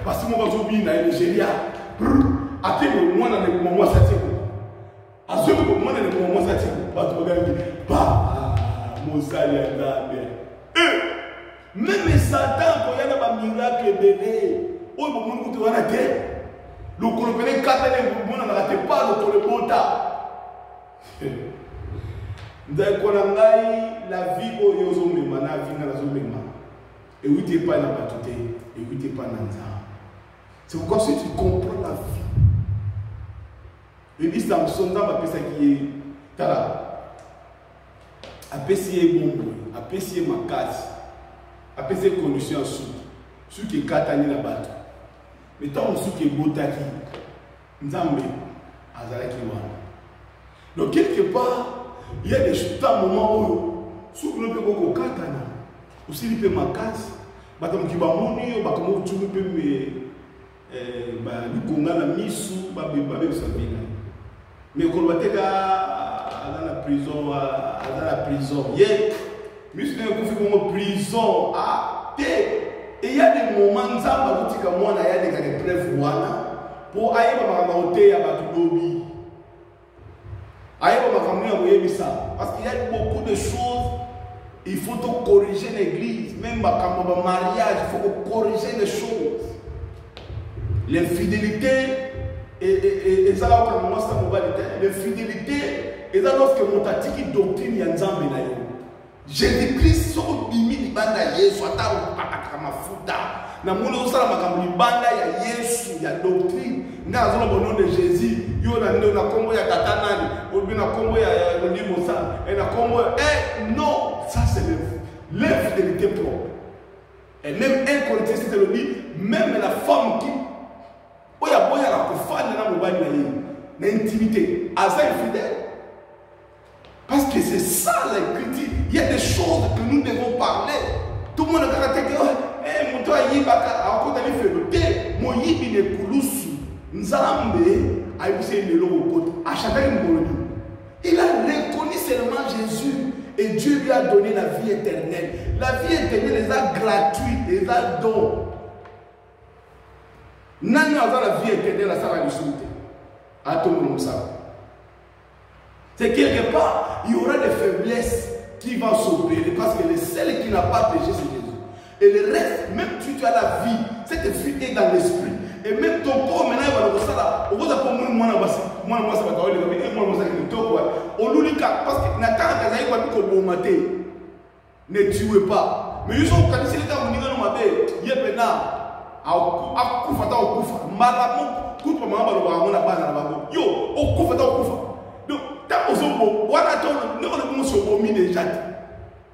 parce que moi je vis na Nigeria. A quel moment on a le moment ça tient? À ce moment on a le moment ça tient. Bah tu regardes bah mon salaire là bien. Même Satan quand il y a un miracle bébé, oh mon monde tu vas la terre. Le colonel Katane mon on n'a pas le colonel Bota. Ndakonangai la vie au yozomema na vie na zomema. Et oui t'es pas na batute, et oui t'es pas na nza. C'est pourquoi si tu comprends la vie, il dit Samson dans ma pesa qui est tala, a pesier bon, a pesier ma case, a pesier condition sous, ceux qui katani la bateau. Mais tant ceux qui botaki, nzambe azalaki wana. Donc quelque part, il y a des moments où sous le peu qu'on katana, aussi il peut ma case, batam qui va mourir, batam tu peux me mais quand on va dans la prison, prison, et il y a des moments où il y a des preuves, pour aller à ma hôtel à Batudobi. Aller à ma famille à parce qu'il y a beaucoup de choses, il faut corriger l'église, même à mon mariage, il faut corriger les choses. L'infidélité, et ça là où ça m'a dit, l'infidélité, et ça lorsque mon tati doctrine y a nzambe na yo. Jésus-Christ so bimi libanda Yesu ata opaka mafuta. Na mulu osala makambo libanda ya Yesu ya doctrine. Nga azolo bono de Jésus, yo na kombo ya tata nani, obi na kombo ya ndimo sa, et na kombo non, ça c'est l'infidélité propre. Et même un Corinthiens c'est le dit, même la femme qui oya boya la kofana na mobali na yé, na intimité, asa infidèle. Parce que c'est ça la critique. Il y a des choses que nous devons parler. Tout le monde a caractère que mon toit yibaka a encore d'aller faire le thé. Mon yibi ne kulusu. Nzambe a eu ses mélos au côté. À chacun une il a reconnu seulement Jésus. Et Dieu lui a donné la vie éternelle. La vie éternelle les a gratuite, les a don. Nani a la vie éternelle à sa réussite. À tout le monde ça. C'est quelque part, il y aura des faiblesses qui vont s'opérer parce que le seul qui n'a pas péché, c'est Jésus. Et le reste, même si tu as la vie, cette vie est dans l'esprit. Et même ton corps, maintenant, il va le faire. On va dire, moi, parce que ne tuez pas. Mais ils ont qualifié les gens, ils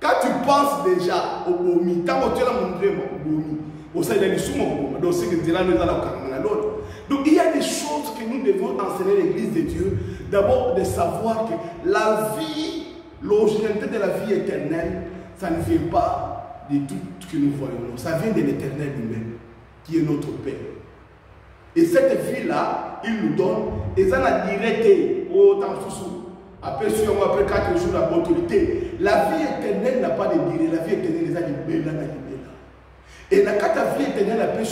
quand tu penses déjà au bomi, tant que tu as montré au bomi, au sein de donc il y a des choses que nous devons enseigner à l'église de Dieu. D'abord de savoir que la vie, l'originalité de la vie éternelle, ça ne vient pas de tout ce que nous voyons. Ça vient de l'éternel lui-même, qui est notre Père. Et cette vie-là, il nous donne, et ça n'a directé au temps sous. Après 4 jours, la autorité. La vie éternelle n'a pas de durée. La vie éternelle, est libérée. Et la vie éternelle, après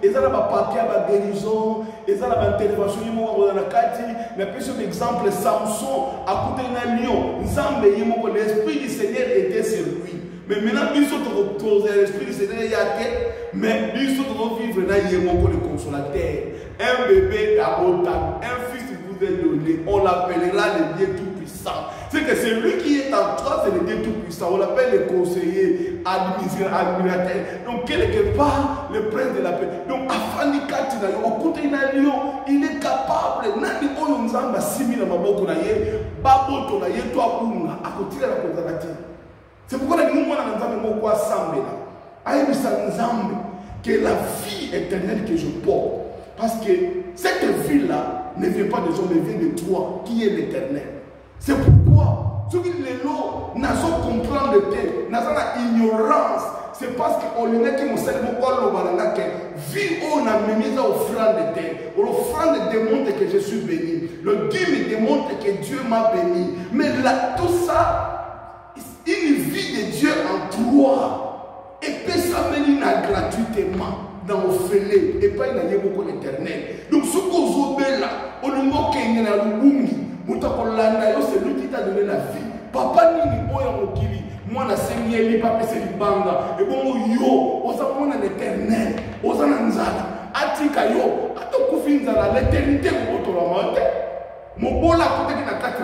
ils ont parti à la guérison, ils ont l'intervention, ils ont exemple Samson, à côté d'un lion, l'esprit du Seigneur était sur lui. Mais maintenant, ils sont reposés, l'esprit du Seigneur est à terre, mais ils sont vivre dans le consolateur. Un bébé d'Abotan, un fils vous est donné, on l'appellera le Dieu Tout-Puissant. C'est que c'est lui qui est en toi, c'est le Dieu Tout-Puissant. On l'appelle le conseiller, administrateur. Donc, quelque part, le prince de la paix. Donc, Afani Katina, au côté d'un lion, il est capable. Nani Oyo Nzamba Simila Maboko Naye, Baboto Naye, toi Bunga, à côté de la Konzanati. C'est pourquoi nous, on a Nzamba Moko Assemblée là. Aïe, Nzamba, que la vie éternelle que je porte. Parce que cette vie-là ne vient pas des hommes, elle vient de toi, qui est l'éternel. C'est pourquoi, ceux qui les lots, n'a pas comprendre le thème, n'a pas ignorance. C'est parce qu'on lui a dit que mon cerveau, vie on a mis à offrande de terre. L'offrande démontre que je suis béni. Le dîme démontre que Dieu m'a béni. Mais là, tout ça, une vie de Dieu en toi. Et peut s'amener gratuitement. Dans le fêlé, et pas il y a beaucoup l'éternel. Donc, ce qu'on a là, on a dit que c'est lui qui t'a donné la vie. Papa Nini, moi, je suis papa c'est libanga. Et bon, yo, on s'en l'éternel, on s'en a Atika yo, à l'éternité, on va mon bon la côté qui n'a pas de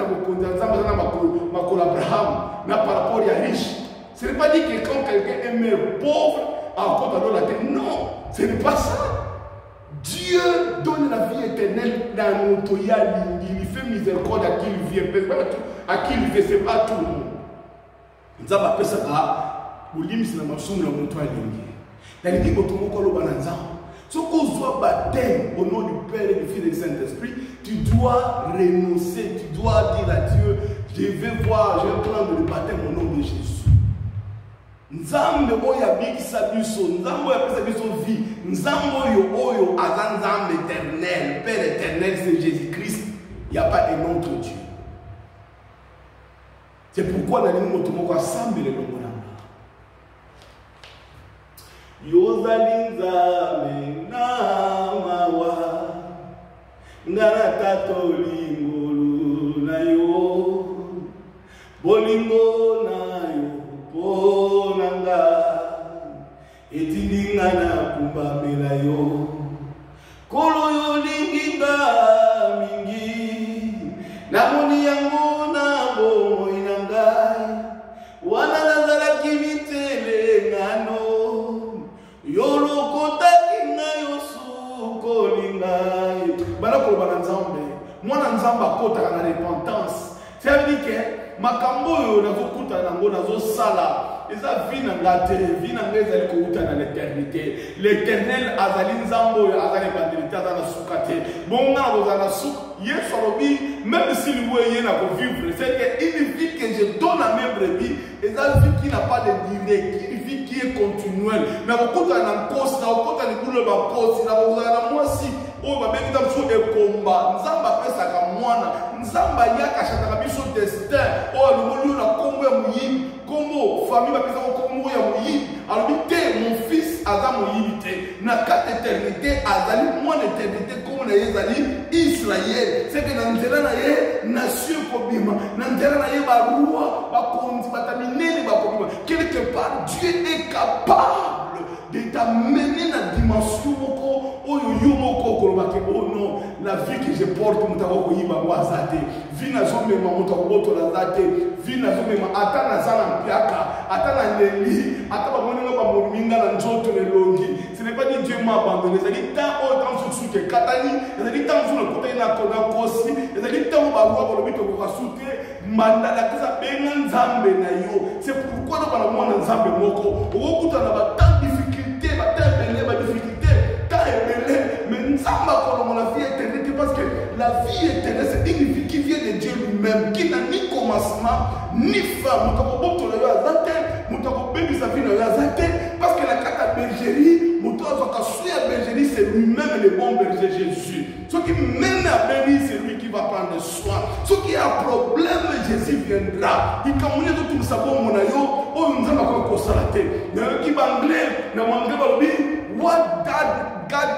ma Abraham, n'a par rapport à riche. Ce n'est pas dit que quand quelqu'un est pauvre, encore dans la terre. Non, ce n'est pas ça. Dieu donne la vie éternelle dans notre toya. Il fait miséricorde à qui il vient. À qui il veut, c'est pas tout le monde. Nous avons appelé ça à Oulim, c'est la maçon de la montagne. Il y a des gens qui ont ce qu'on soit baptême au nom du Père et du Fils et du Saint-Esprit, tu dois renoncer, tu dois dire à Dieu, je vais voir, je vais prendre le baptême au nom de Jésus. Nzambe oyo abikisa biso, Nzambe oyo apesa biso vie, Nzambe oyo aza Nzambe éternel, Père éternel, c'est Jésus-Christ. Il n'y a pas un autre Dieu. C'est pourquoi nous avons dit ensemble le nom. Yozali Nzambe na mawa ngana tato lingolo na yo bolingo na yo ponanga etindinga na kumbamela yo kolo yo linginga mingi namoni yango na bomo inangai wana nazalaki mitele ngano yolokotaki ngayo sukolingai bana koloba na nzambe mwana nzambe akotaka na repentance ça veut dire que makambo oyo nazokutana nango nazosala eza vie na nga te vie na nga ezali kouta na l'éternité l'éternel azali nzambe oyo azali ebandeli te aza na suka te bongo nga nakozala na suka yesu alobi même si libo eye na kovivre c'est que une vie que je donne à mes brebis eza vie qui n'a pas de direct une vie qui est continuelle nakokutana na nkosi nakokutana libulu ya bankosi nakozala na mwasi oyo babengisa biso ekomba nzambe apesaka mwana nzambe ayaka achataka biso destin oyo alongoli oyo na kombo ya moyibi kombo famille bapesaka kombo ya moyibi alobi te mon fils aza moyibi te na kati éternité azali mwana éternité kombo na ye ezali israel seke na nzela na ye nation ekobima na nzela na ye barua bakonzi bataminene bakobima quelque part Dieu est capable de t'amener dans la dimension oyo yo moko kolobaki oh non la vie que je porte mutako koyiba mwazate vie nazomema mutako botola zate vie nazomema ata nazala mpiaka ata na leli ata bamonenga bamominga na nzoto nelongi ce n'est pas dit Dieu m'a abandonné c'est dit tant au temps sur que katani c'est dit tant sur le côté na kona kosi c'est dit tant barua bolobi to ko kasute mandala kisa benga nzambe na yo c'est pourquoi na bana mwana nzambe moko okuta na batant difficulté batant bele ba difficulté mais nous avons la vie éternelle parce que la vie éternelle c'est une vie qui vient de Dieu lui-même qui n'a ni commencement ni fin parce que la carte bergerie bergerie c'est lui-même le bon berger Jésus ce qui mène à bergerie c'est lui qui va prendre soin ce qui a un problème Jésus viendra il camouille de tout ça bon mon ayo oh nous avons encore ça la tête qui banglais n'a manqué what God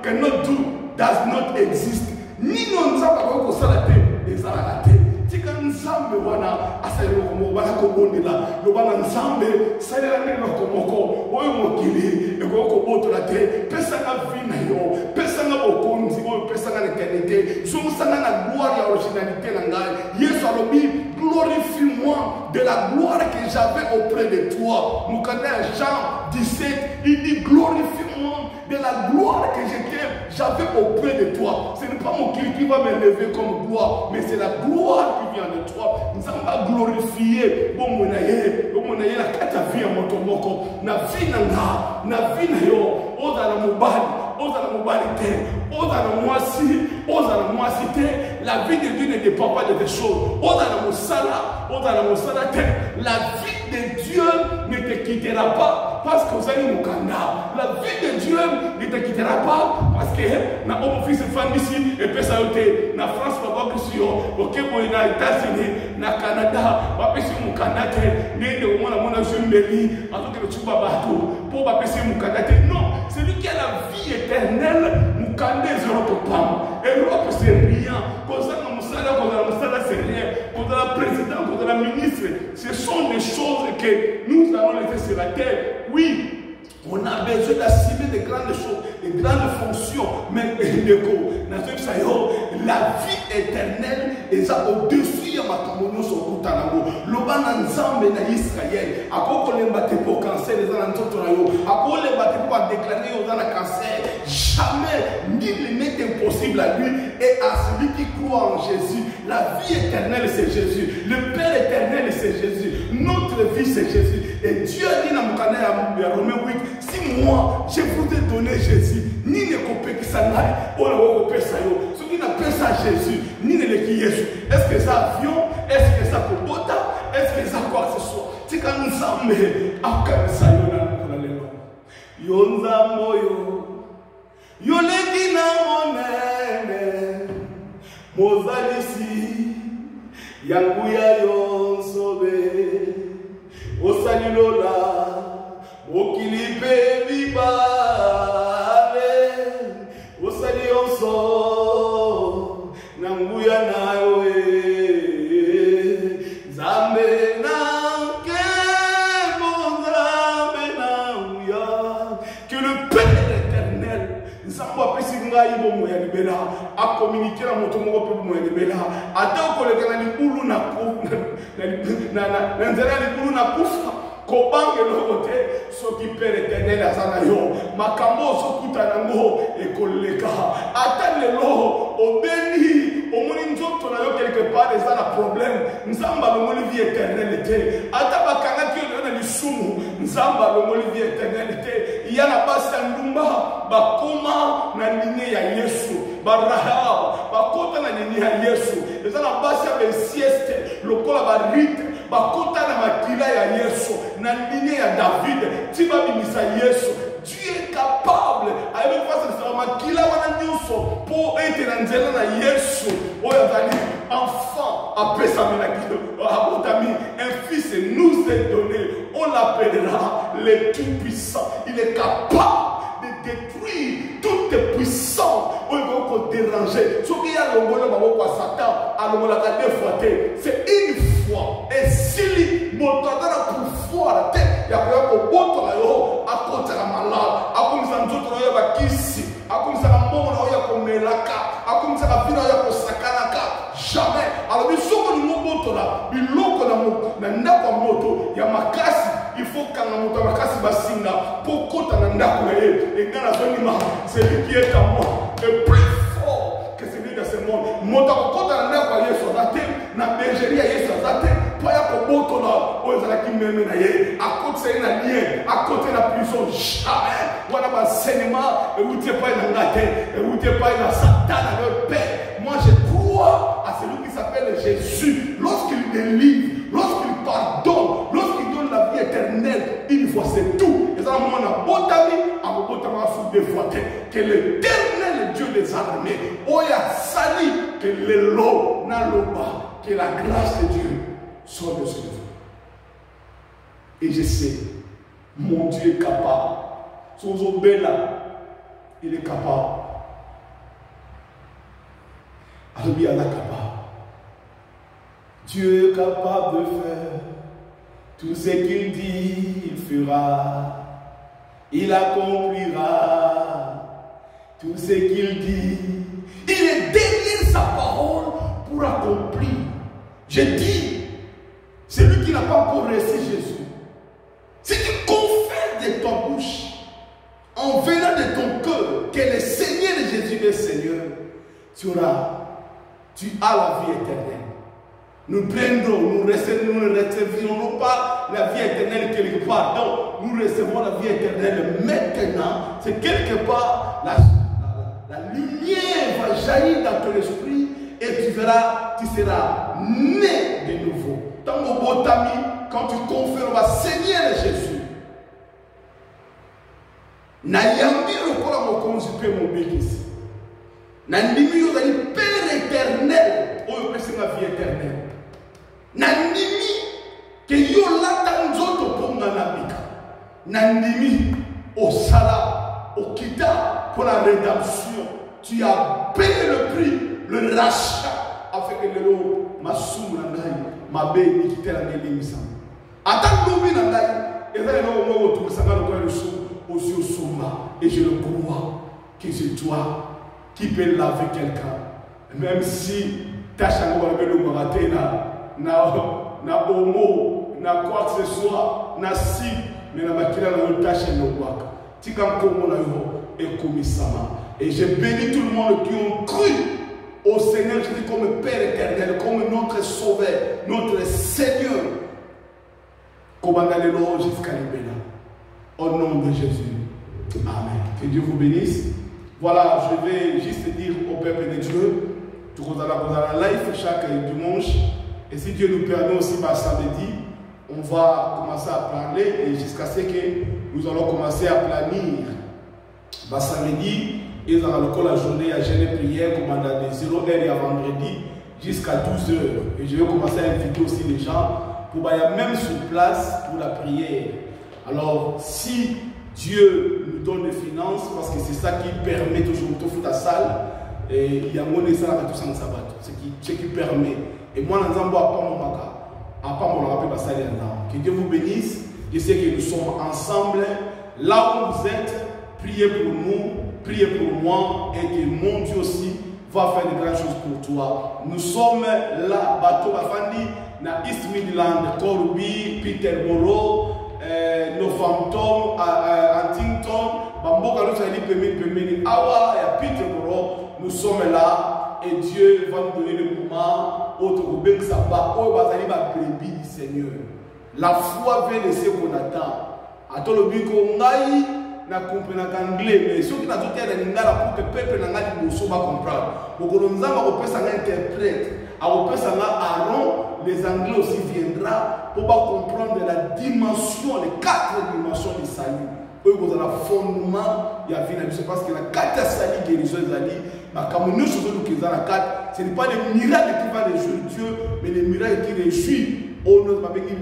cannot do does not exist. Ni non nzamba kwa kosala te ezala te. Tika nzambe wana asayelo komo bana ko bondela lo bana nzambe sayela ngelo komoko oyo mokili eko ko botola te pesa na vina yo pesa na bokonzi oyo pesa na l'éternité zomusanga na gloire ya originalité na ngai Yesu alobi glorifie-moi de la gloire que j'avais auprès de toi. Mukanda Jean 17 il dit glorifie-moi de la gloire que j'avais auprès de toi. Ce n'est pas mon cœur qui va m'élever comme gloire, mais c'est la gloire qui vient de toi. Nous allons glorifier. Bon, mon aïe, la kata vie à mon tomoko. Na vie na yo. Oza la mobali te. Oza la moisi te. La vie de Dieu ne dépend pas de tes choses. Oza la mosala te. La vie de Dieu ne te quittera pas parce que vous allez nous kanda. La vie de Dieu ne te quittera pas parce que na homme fils femme ici et puis ça été na France papa Christio OK bon na États-Unis na Canada ba pesi mu kanda te nende au mona jumbeli en tant que tuba bato pour ba pesi mu kanda te non c'est lui qui a la vie éternelle mu kanda Europe pas Europe c'est rien cause na musala c'est rien cause la président cause la ministre ce sont des choses que nous allons laisser sur la terre oui. On a besoin d'assimiler de grandes choses, de grandes fonctions, mais la vie éternelle est au-dessus de ma communion sur le Tango. L'Oban Nzambe na Israël, à quoi on battait pour cancer, les anantotorayo, à quoi on battait pour déclarer aux cancer. Jamais, nul n'est impossible à lui et à celui qui croit en Jésus. La vie éternelle, c'est Jésus. Le Père éternel, c'est Jésus. Notre vie, c'est Jésus. Et Dieu dit dans Romains 8, si moi, je vous ai donné Jésus, ni ne copie qui s'en aille, ou ne copie ça yo. Ce qui n'a pas ça Jésus, ni ne le qui Jésus. Est-ce que ça avion? Est-ce que ça cobota? Est-ce que ça quoi que ce soit? C'est quand nous sommes à ça yo nzambo yo. Yo lengi na monene mozalisi yangu ya yonsobe osalilola okilipe bibale osali yonso libela, à communiquer la moto mon peu mon libela, attends que le canali boulou na kufa. Kobange lokote so qui père éternel azana yo makambo so kutanango ekoleka atale lo obeni omoni nzoto na yo quelque part eza na problème nzamba lomoli vie éternelle te ata bakanga ki na lisumu nzamba lomoli vie éternelle te yana basa ndumba bakoma na ligne ya Yesu baraha bakota na ligne ya Yesu eza na basa be sieste lokola ba rite bakota na makila ya Yesu na ligne ya David tiba bimisa Yesu. Dieu est capable avec face à ça makila wana nyuso pour être na nzela na Yesu oyo zali enfant après ça un fils nous est donné, on l'appellera le tout-puissant. Il est capable de détruire toutes les puissances où il va déranger. Ce qui a l'ongolo à Satan, à l'ongolo à défroiter, c'est une fois. Et si l'immontadara pour foi la tête, il y a un bon à côté de la malade, à côté de la malade, à côté de la jamais. Alors, il faut que c'est lui qui est à moi, le plus fort que celui de ce monde. À côté de la lien, à côté de la prison, jamais. Voilà mon enseignement, et vous n'êtes pas dans la tête, et vous n'êtes pas dans Satan, dans le Père. Moi, je crois à celui qui s'appelle Jésus. Lorsqu'il délivre, lorsqu'il pardonne, lorsqu'il donne la vie éternelle, une fois c'est tout. Et ça, moi, on a beau d'amis, on a beau d'amis, des fois, que l'éternel Dieu des armées, Oya Sali, que l'élo, Naloba, que la grâce de Dieu soit de ce niveau. Et je sais, mon Dieu est capable. Son Zobela, il est capable. Alors, il est capable. Dieu est capable de faire tout ce qu'il dit, il fera. Il accomplira tout ce qu'il dit. Il est derrière sa parole pour accomplir. Je dis, celui qui n'a pas encore reçu Jésus, si tu confesses de ta bouche, en venant de ton cœur, que le Seigneur de Jésus est Seigneur, tu as la vie éternelle. Nous prendrons, nous ne recevrons pas la vie éternelle quelque part. Donc, nous recevons la vie éternelle maintenant. C'est quelque part, la lumière va jaillir dans ton esprit et tu verras, tu seras né de nouveau. Dans mon beau ami, quand tu confieras Seigneur Jésus, Nayambi lokola mokonzi pe mobekisi. Nandimi yo zali Père éternel, oyo pesi na vie éternelle. Nandimi ke yo lata nzoto ponga na bika. Nandimi osala okita pour la rédemption. Tu as payé le prix, le rachat, afin que le masumu na ngai mabe nikitela ngelimisa. Ata lobi na ngai ezali no mo otumisanga lokola lusu. Et je le crois que c'est toi qui peux laver quelqu'un. Même si tu as changé le marathon, na homo, na quoi que ce soit, na si, mais na makila na yo tâche no waka. Tika komo na yo et komisama. Et je bénis tout le monde qui ont cru au Seigneur Jésus comme Père éternel, comme notre Sauveur, notre Seigneur. Comme on a le nom jusqu'à l'Ibéna. Au nom de Jésus. Amen. Que Dieu vous bénisse. Voilà, je vais juste dire au peuple de Dieu, tout le monde a la live chaque dimanche. Et si Dieu nous permet aussi, samedi, on va commencer à parler et jusqu'à ce que nous allons commencer à planir. Samedi, ils ont la journée à jeûner prière, comme on a des 0h et à vendredi jusqu'à 12h. Et je vais commencer à inviter aussi les gens pour même sur place pour la prière. Alors, si Dieu nous donne des finances, parce que c'est ça qui permet toujours de faire la salle, et il y a mon essai à tout ça, ce qui permet. Et moi, je n'ai pas mon salle. Que Dieu vous bénisse. Je sais que nous sommes ensemble. Là où vous êtes, priez pour nous. priez pour moi et que mon Dieu aussi va faire de grandes choses pour toi. Nous sommes là, bateau Bafandi, na East Midland, Corby, Peterborough, Northampton, Huntington, Bamboka, nous sommes Pemini, Awa et Peterborough. Nous sommes là et Dieu va nous donner le moment où tu vas brebis du Seigneur. La foi vient de ce qu'on attend. Attends le but qu'on aille. Na comprendre anglais mais ceux qui n'a tout été dans pour que peuple n'a pas de comprendre donc nous avons repris ça interprète à repris ça Aaron les anglais aussi viendra pour comprendre la dimension les 4 dimensions du salut eux vous avez le fondement il y a vie je pense que la 4 salut guérison ali mais comme nous sommes qui dans la 4 ce n'est pas les miracles qui va réjouir Dieu mais les miracles qui réjouissent oh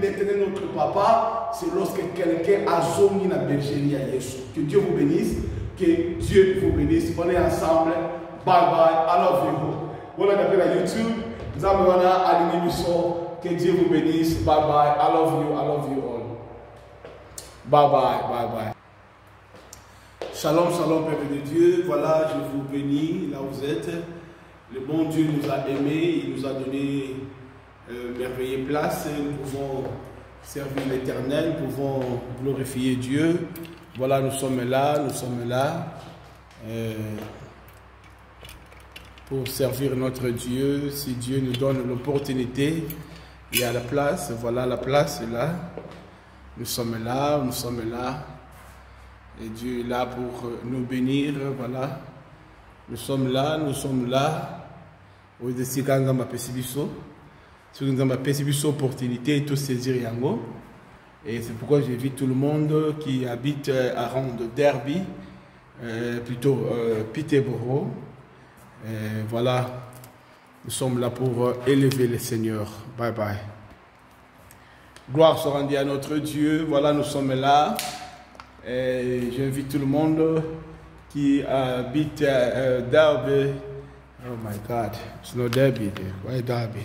l'éternel notre papa, c'est lorsque quelqu'un a zoné la bergerie à Jésus. Que Dieu vous bénisse, que Dieu vous bénisse. On est ensemble. Bye bye. I love you. Voilà d'après la YouTube. Nous avons à l'émission. Que Dieu vous bénisse. Bye bye. I love you. I love you all. Bye bye. Bye bye. Shalom, shalom, peuple de Dieu. Voilà, je vous bénis là où vous êtes. Le bon Dieu nous a aimés. Il nous a donné merveilleuse place, nous pouvons servir l'Éternel, nous pouvons glorifier Dieu. Voilà, nous sommes là pour servir notre Dieu. Si Dieu nous donne l'opportunité, il y a la place, voilà la place est là. Nous sommes là, et Dieu est là pour nous bénir, voilà. Nous sommes là. Si nous avons une opportunité de saisir Yango. Et c'est pourquoi j'invite tout le monde qui habite à Ronde Derby, plutôt Peterborough. Voilà, nous sommes là pour élever le Seigneur. Bye bye. Gloire soit rendue à notre Dieu. Voilà, nous sommes là. J'invite tout le monde qui habite à Derby. Oh my God, it's not Derby there. Why Derby?